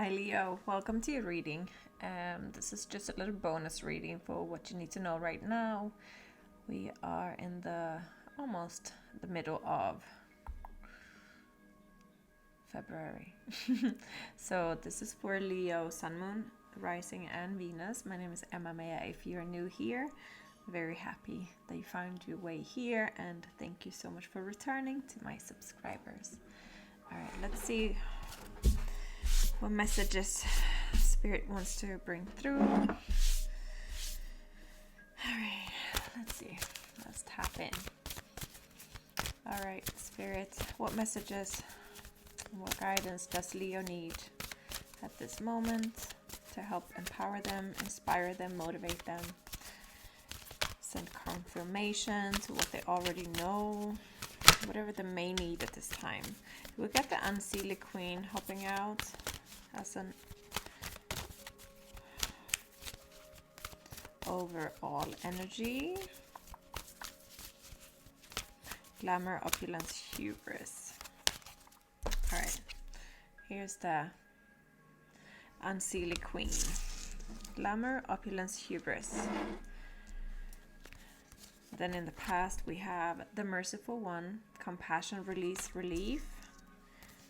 Hi Leo, welcome to your reading. This is just a little bonus reading for what you need to know right now. We are in the almost the middle of February. So this is for Leo, Sun, Moon, Rising, and Venus. My name is Mejah. If you're new here, very happy that you found your way here, and thank you so much for returning to my subscribers. All right, let's see what messages Spirit wants to bring through. All right, let's see. Let's tap in. All right, Spirit, what messages, what guidance does Leo need at this moment to help empower them, inspire them, motivate them? Send confirmation to what they already know, whatever they may need at this time. We got the Unseelie Queen helping out as an overall energy. Glamour, opulence, hubris. All right, here's the Unseelie Queen. Glamour, opulence, hubris. Then in the past we have the Merciful One, compassion, release, relief.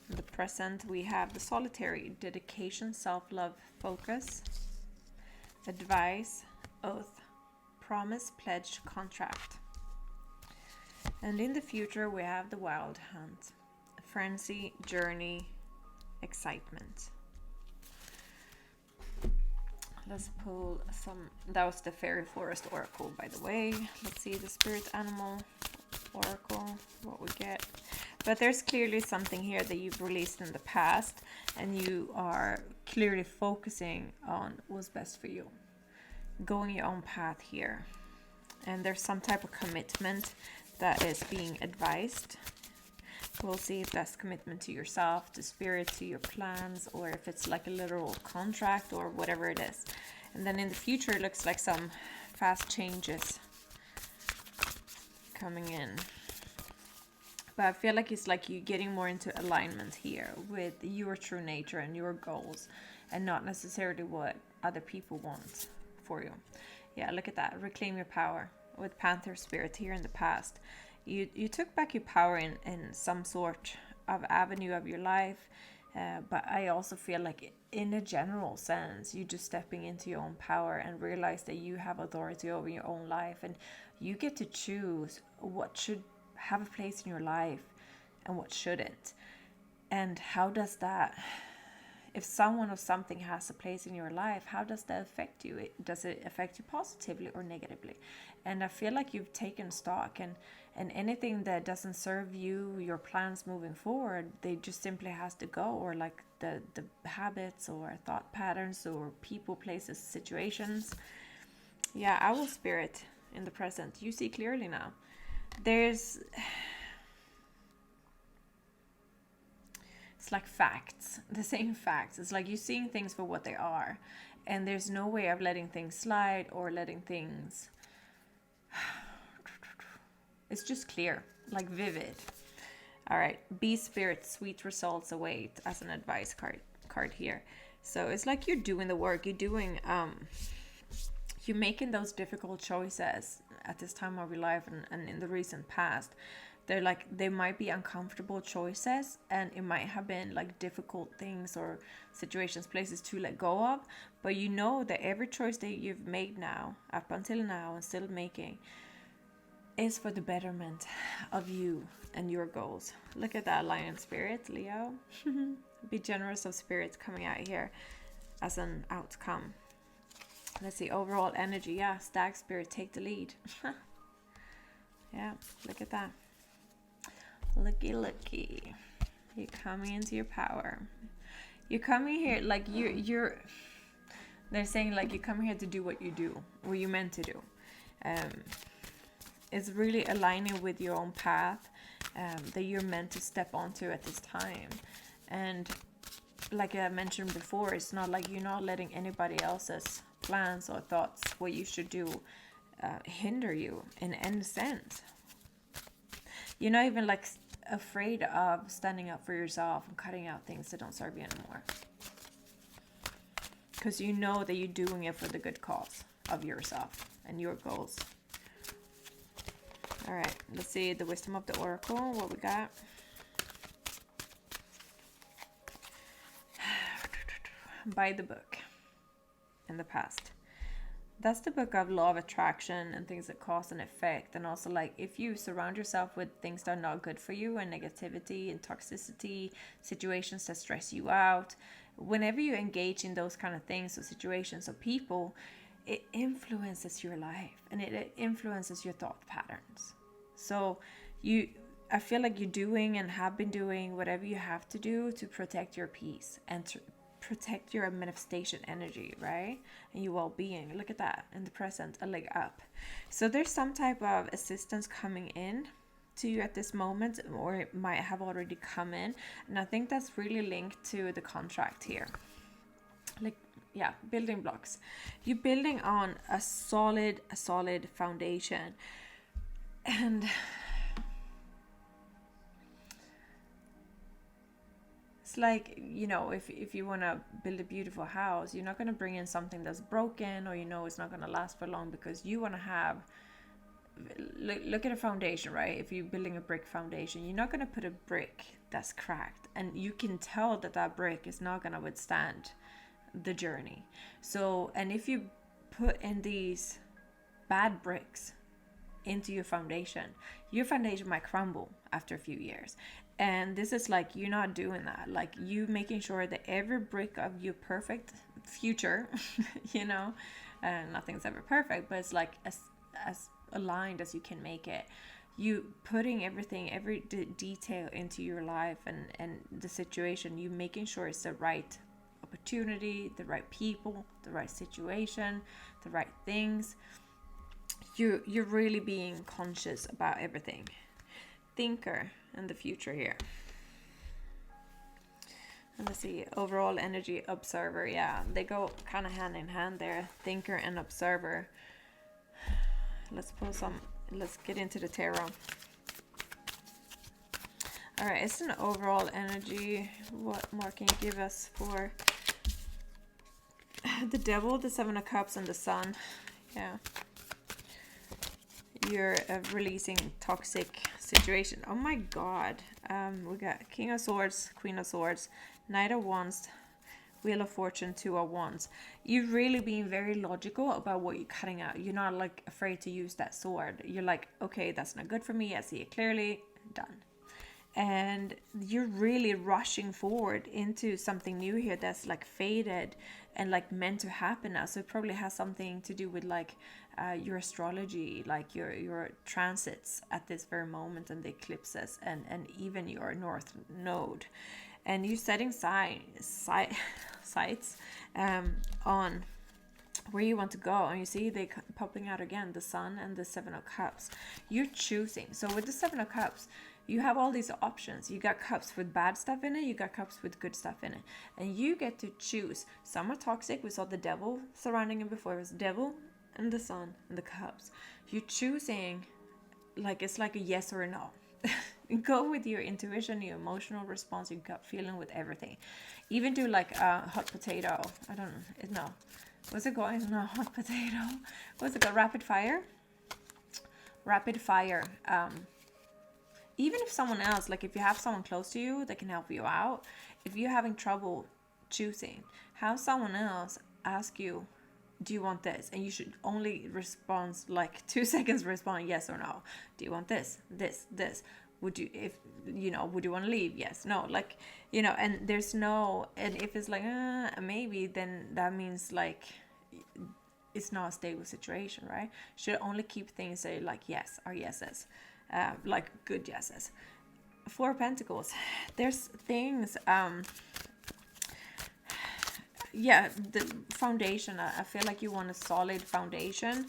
In the present we have the Solitary, dedication, self-love, focus, advice, oath, promise, pledge, contract. And in the future we have the Wild Hunt, frenzy, journey, excitement. Let's pull some. That was the Fairy Forest Oracle, by the way. Let's see the Spirit Animal Oracle, what we get. But there's clearly something here that you've released in the past, and you are clearly focusing on what's best for you. Going your own path here. And there's some type of commitment that is being advised. We'll see if that's commitment to yourself, to spirit, to your plans, or if it's like a literal contract or whatever it is. And then in the future, it looks like some fast changes coming in. But I feel like it's like you getting more into alignment here with your true nature and your goals, and not necessarily what other people want for you. Yeah, look at that. Reclaim your power with Panther Spirit here in the past. You took back your power in some sort of avenue of your life, but I also feel like in a general sense, you just stepping into your own power and realize that you have authority over your own life, and you get to choose what should have a place in your life and what shouldn't. And how does that, if someone or something has a place in your life, how does that affect you? Does it affect you positively or negatively? And I feel like you've taken stock, and anything that doesn't serve you, your plans moving forward, they just simply has to go. Or like the habits or thought patterns or people, places, situations. Yeah, Owl Spirit in the present. You see clearly now. It's like facts, the same facts. It's like you're seeing things for what they are, and there's no way of letting things slide or letting things. It's just clear, like vivid. All right, be spirit, sweet results await as an advice card here. So it's like you're doing the work. You're making those difficult choices at this time of your life and in the recent past. They might be uncomfortable choices, and it might have been like difficult things or situations, places to let go of, but you know that every choice that you've made now, up until now, and still making, is for the betterment of you and your goals. Look at that Lion Spirit, Leo. Be generous of spirits coming out here as an outcome. Let's see, overall energy. Yeah, Stag Spirit, take the lead. Yeah, look at that. Looky. You're coming into your power. You're coming here like you're they're saying like you come here to do what you do, what you're meant to do. It's really aligning with your own path that you're meant to step onto at this time. And like I mentioned before, it's not like you're not letting anybody else's plans or thoughts, what you should do, hinder you in any sense. You're not even like afraid of standing up for yourself and cutting out things that don't serve you anymore. because you know that you're doing it for the good cause of yourself and your goals. All right, let's see the wisdom of the oracle, what we got. By the book in the past. That's the book of law of attraction and things that cause and effect. And also, like, if you surround yourself with things that are not good for you, and negativity and toxicity, situations that stress you out, whenever you engage in those kind of things or situations or people, it influences your life and it influences your thought patterns. So I feel like you're doing and have been doing whatever you have to do to protect your peace and to protect your manifestation energy, right? And your well-being. Look at that in the present, a leg up. So there's some type of assistance coming in to you at this moment, or it might have already come in. And I think that's really linked to the contract here. Like, yeah, building blocks. You're building on a solid foundation. And it's like, you know, if you want to build a beautiful house, you're not going to bring in something that's broken, or, you know, it's not going to last for long, because you want to have, look at a foundation, right? If you're building a brick foundation, you're not going to put a brick that's cracked, and you can tell that that brick is not going to withstand the journey. So, and if you put in these bad bricks into your foundation might crumble after a few years. And this is like, you're not doing that. Like, you making sure that every brick of your perfect future, you know, nothing's ever perfect, but it's like as aligned as you can make it. You putting everything, every detail into your life and the situation, you making sure it's the right opportunity, the right people, the right situation, the right things. You're really being conscious about everything. Thinker in the future here. And let's see, overall energy, observer. Yeah, they go kind of hand in hand there. Thinker and observer. Let's get into the tarot. All right, it's an overall energy. What more can you give us for the devil, the Seven of Cups, and the Sun? Yeah. You're releasing toxic situation. Oh my God. We got King of Swords, Queen of Swords, Knight of Wands, Wheel of Fortune, Two of Wands. You're really being very logical about what you're cutting out. You're not like afraid to use that sword. You're like, okay, that's not good for me. I see it clearly. Done. And you're really rushing forward into something new here that's like faded and like meant to happen now. So it probably has something to do with like your astrology, like your transits at this very moment, and the eclipses, and even your north node. And you're setting sights on where you want to go. And you see they popping out again, the Sun and the Seven of Cups. You're choosing. So with the Seven of Cups, you have all these options. You got cups with bad stuff in it. You got cups with good stuff in it. And you get to choose. Some are toxic. We saw the devil surrounding him before. It was the devil and the Sun and the cups. You're choosing, like, it's like a yes or a no. Go with your intuition, your emotional response, your gut feeling with everything. Even do like a hot potato. I don't know. What's it called? No, hot potato. What's it called? Rapid fire? Rapid fire. Even if someone else, like if you have someone close to you that can help you out, if you're having trouble choosing, have someone else ask you, do you want this? And you should only respond like 2 seconds, respond yes or no. Do you want this? Would you, if you know, would you want to leave? Yes, no, like, you know. And there's no, and if it's like maybe, then that means like it's not a stable situation, right? Should only keep things say like yes or yeses. Like good yeses. Four of Pentacles. There's things. Yeah, the foundation. I feel like you want a solid foundation,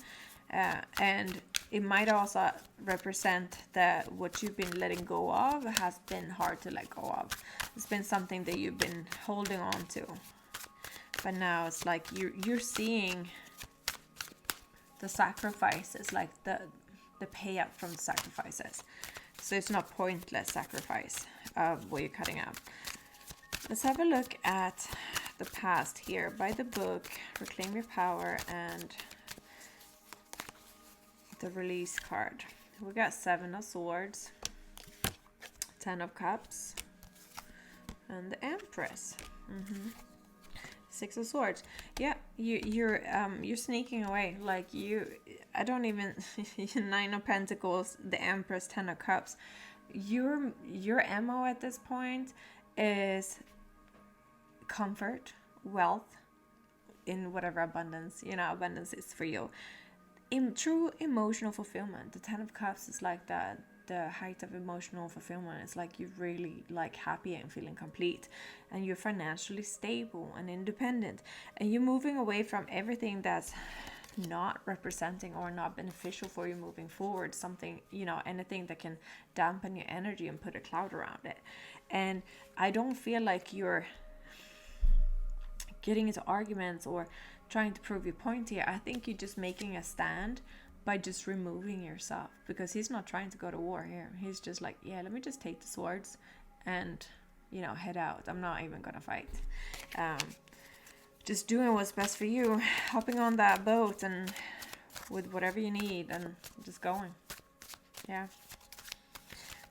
and it might also represent that what you've been letting go of has been hard to let go of. It's been something that you've been holding on to, but now it's like you're seeing the sacrifices, like the payout from the sacrifices. So it's not pointless sacrifice of what you're cutting out. Let's have a look at the past here. By the book, reclaim your power, and the release card. We got 7 of Swords, 10 of Cups, and the Empress. 6 of Swords. Yeah, you're sneaking away. Like I don't even 9 of Pentacles, the Empress, 10 of Cups. Your MO at this point is comfort, wealth, in whatever abundance abundance is for you. In true emotional fulfillment, the 10 of Cups is like that. The height of emotional fulfillment. It's like you're really like happy and feeling complete, and you're financially stable and independent, and you're moving away from everything that's not representing or not beneficial for you moving forward. Something, anything that can dampen your energy and put a cloud around it. And I don't feel like you're getting into arguments or trying to prove your point here. I think you're just making a stand by just removing yourself, because he's not trying to go to war here. He's just like, yeah, let me just take the swords and head out. I'm not even gonna fight. Just doing what's best for you, hopping on that boat and with whatever you need and just going. Yeah,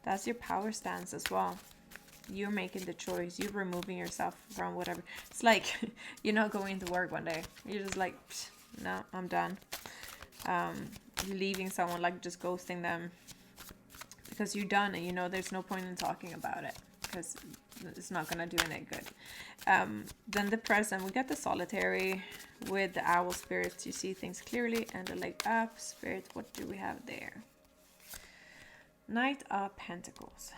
that's your power stance as well. You're making the choice. You're removing yourself from whatever. It's like you're not going to work one day. You're just like, no, I'm done. Leaving someone, like just ghosting them because you're done, and there's no point in talking about it because it's not gonna do any good. Then the present, we got the Solitary with the Owl spirits. You see things clearly, and the Leg Up spirit. What do we have there? Knight of Pentacles,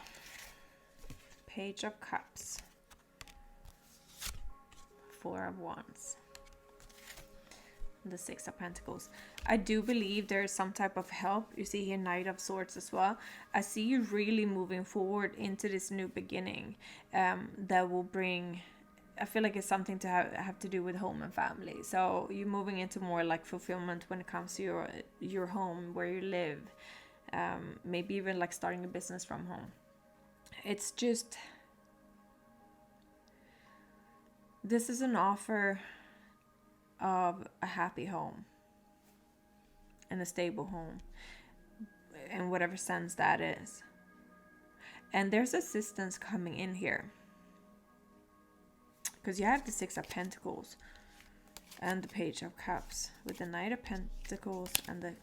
Page of Cups, 4 of Wands, the 6 of Pentacles. I do believe there's some type of help. You see here Knight of Swords as well. I see you really moving forward into this new beginning that will bring, I feel like it's something to have to do with home and family. So you're moving into more like fulfillment when it comes to your home, where you live. Maybe even like starting a business from home. It's just, this is an offer of a happy home and a stable home, in whatever sense that is. And there's assistance coming in here, because you have the 6 of Pentacles and the Page of Cups with the Knight of Pentacles and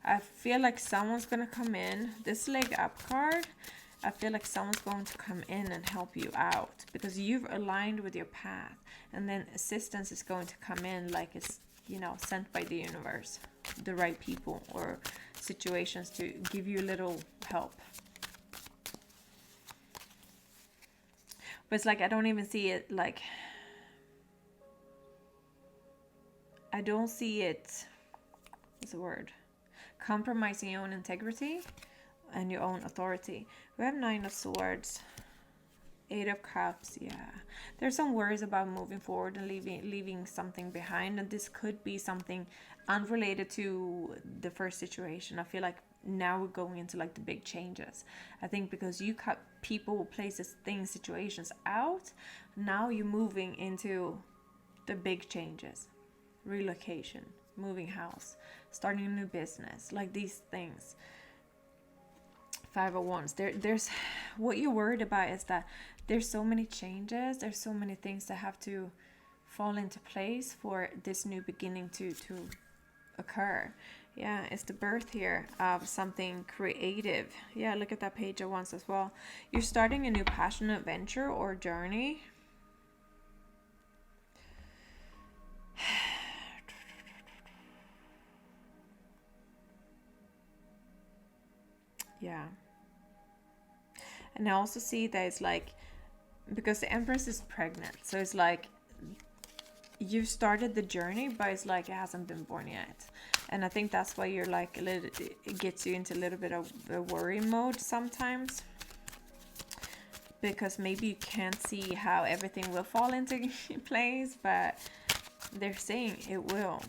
I feel like someone's gonna come in. This Leg Up card, I feel like someone's going to come in and help you out, because you've aligned with your path, and then assistance is going to come in, like it's sent by the universe, the right people or situations to give you a little help. But it's like I don't even see it, like I don't see it, what's the word, compromising your own integrity and your own authority. We have 9 of Swords, 8 of Cups. Yeah, there's some worries about moving forward and leaving something behind, and this could be something unrelated to the first situation. I feel like now we're going into like the big changes. I think because you cut people, places, things, situations out, now you're moving into the big changes. Relocation, moving house, starting a new business, like these things. 5 of Wands. There's what you're worried about is that there's so many changes, there's so many things that have to fall into place for this new beginning to occur. Yeah, it's the birth here of something creative. Yeah, look at that Page of Wands as well. You're starting a new passionate venture or journey. Yeah. And I also see that it's like, because the Empress is pregnant, so it's like you've started the journey, but it's like it hasn't been born yet. And I think that's why you're like it gets you into a little bit of a worry mode sometimes, because maybe you can't see how everything will fall into place, but they're saying it will.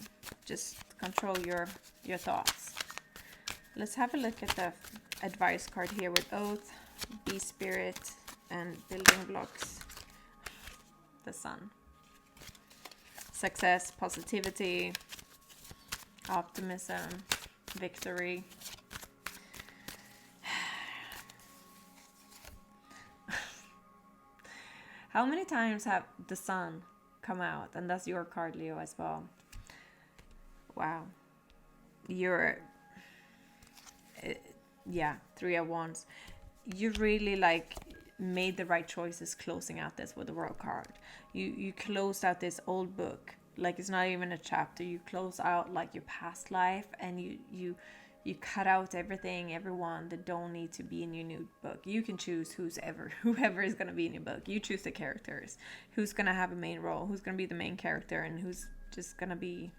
Just control your thoughts. Let's have a look at the advice card here with Oath, Be Spirit, and Building Blocks. The Sun. success, positivity, optimism, victory. How many times have the sun come out? And that's your card, Leo, as well. Wow. You're, yeah, 3 of Wands. You really like made the right choices closing out this with the World card. You closed out this old book. Like, it's not even a chapter. You close out like your past life, and you cut out everything, everyone that don't need to be in your new book. You can choose whoever is going to be in your book. You choose the characters, who's going to have a main role, who's going to be the main character, and who's just going to be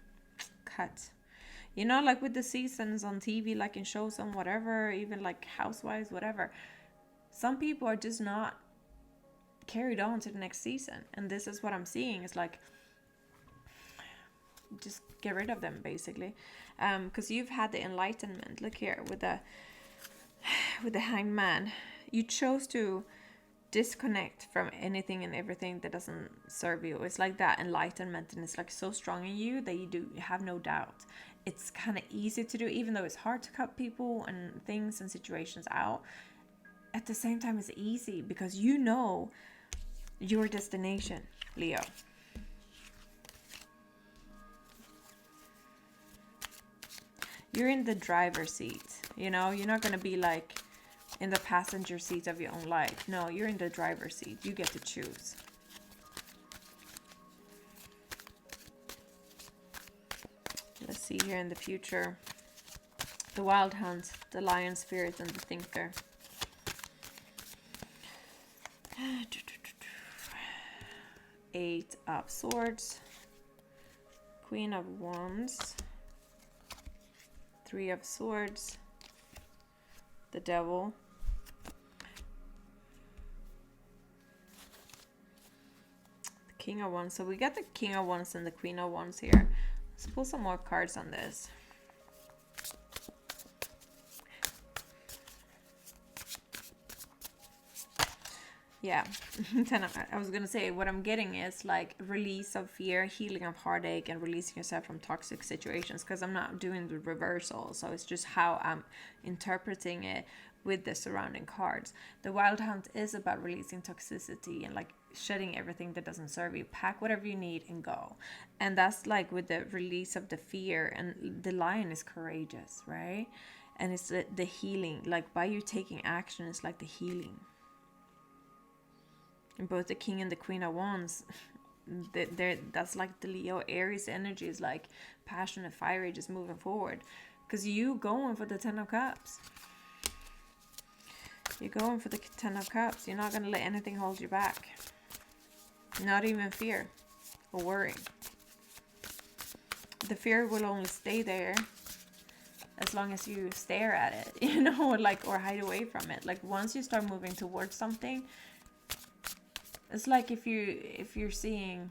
cut. You know, like with the seasons on TV, like in shows and whatever, even like Housewives, whatever. Some people are just not carried on to the next season. And this is what I'm seeing. It's like, just get rid of them, basically. Because you've had the enlightenment. Look here with the Hanged Man. You chose to disconnect from anything and everything that doesn't serve you. It's like that enlightenment, and it's like so strong in you that you have no doubt. It's kind of easy to do, even though it's hard to cut people and things and situations out. At the same time, it's easy because you know your destination, Leo. You're in the driver's seat, you know? You're not going to be like in the passenger seat of your own life. No, you're in the driver's seat. You get to choose. Let's see here in the future. The Wild Hunt, the Lion Spirit, and the Thinker. Eight of Swords. Queen of Wands. 3 of Swords. The Devil. The King of Wands. So we got the King of Wands and the Queen of Wands here. Let's pull some more cards on this. Yeah, I was gonna say, what I'm getting is like release of fear, healing of heartache, and releasing yourself from toxic situations, because I'm not doing the reversal, so it's just how I'm interpreting it with the surrounding cards. The Wild Hunt is about releasing toxicity and like shedding everything that doesn't serve you. Pack whatever you need and go. And that's like with the release of the fear, and the Lion is courageous, right? And it's the healing, like by you taking action, it's like the healing. And both the King and the Queen of Wands, that's like the Leo Aries energy, is like passionate, fiery, just moving forward. Because you going for the 10 of Cups. You're going for the 10 of Cups. You're not going to let anything hold you back. Not even fear or worry. The fear will only stay there as long as you stare at it, you know, like, or hide away from it. Like once you start moving towards something, it's like if you're seeing,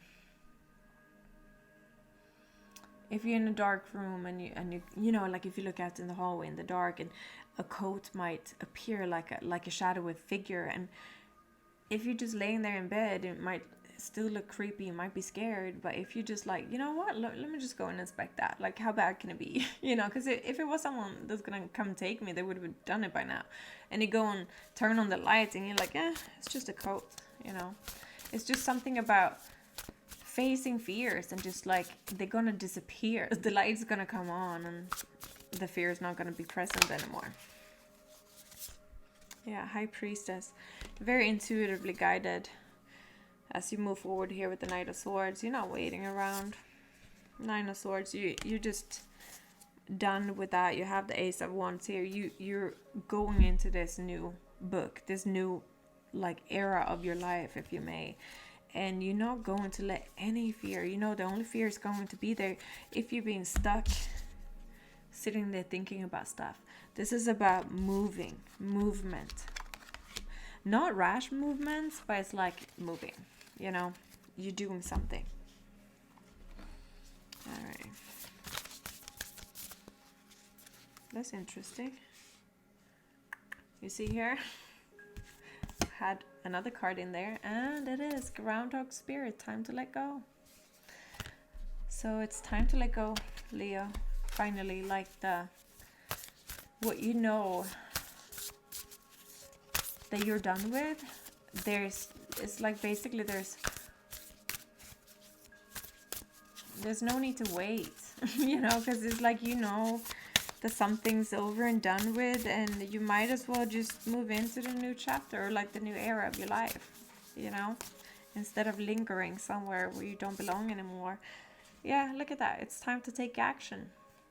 if you're in a dark room and you know, like if you look out in the hallway in the dark, and a coat might appear like a shadowy figure, and if you're just laying there in bed, it might still look creepy, you might be scared, but if you just like, you know what, let me just go and inspect that, like how bad can it be? You know, because if it was someone that's gonna come take me, they would have done it by now. And you go and turn on the lights and you're like, it's just a coat, you know. It's just something about facing fears and just like they're gonna disappear. The light's gonna come on and the fear is not gonna be present anymore. Yeah, High Priestess, very intuitively guided as you move forward here with the Knight of Swords. You're not waiting around. 9 of Swords, you're just done with that. You have the Ace of Wands here. You're going into this new book, this new like era of your life, if you may, and you're not going to let any fear, you know, the only fear is going to be there if you're being stuck sitting there thinking about stuff. This is about movement, not rash movements, but it's like moving, you know, you're doing something. All right, that's interesting. You see here, had another card in there, and it is Groundhog Spirit, time to let go. So it's time to let go, Leo. Finally, like what you know that you're done with. It's like basically there's no need to wait, because it's like, that something's over and done with, and you might as well just move into the new chapter, or like the new era of your life, instead of lingering somewhere where you don't belong anymore. Yeah, look at that. It's time to take action.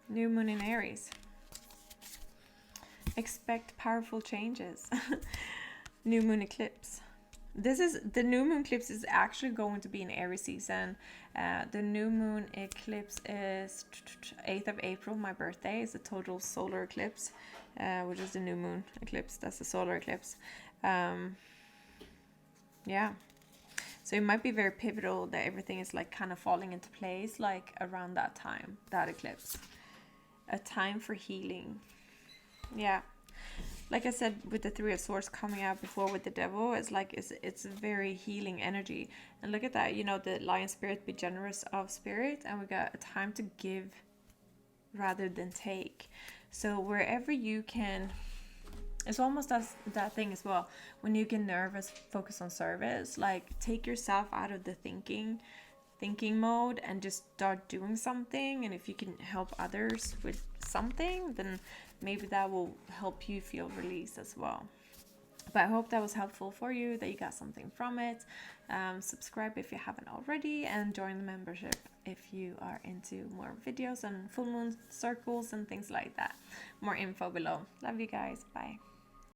New moon in Aries. Expect powerful changes. New moon eclipse. The new moon eclipse is actually going to be in Aries season. The new moon eclipse is 8th of April, my birthday. It's a total solar eclipse, which is the new moon eclipse. That's the solar eclipse. Yeah. So it might be very pivotal that everything is like kind of falling into place, like around that time, that eclipse. A time for healing. Yeah. Like I said, with the Three of Swords coming out before with the Devil, it's like it's a very healing energy. And look at that, the Lion Spirit, be generous of spirit, and we got a time to give rather than take. So wherever you can, it's almost as that thing as well. When you get nervous, focus on service. Like, take yourself out of the thinking mode and just start doing something. And if you can help others with something, then maybe that will help you feel release as well. But I hope that was helpful for you, that you got something from it. Subscribe if you haven't already, and join the membership if you are into more videos and full moon circles and things like that. More info below. Love you guys. Bye.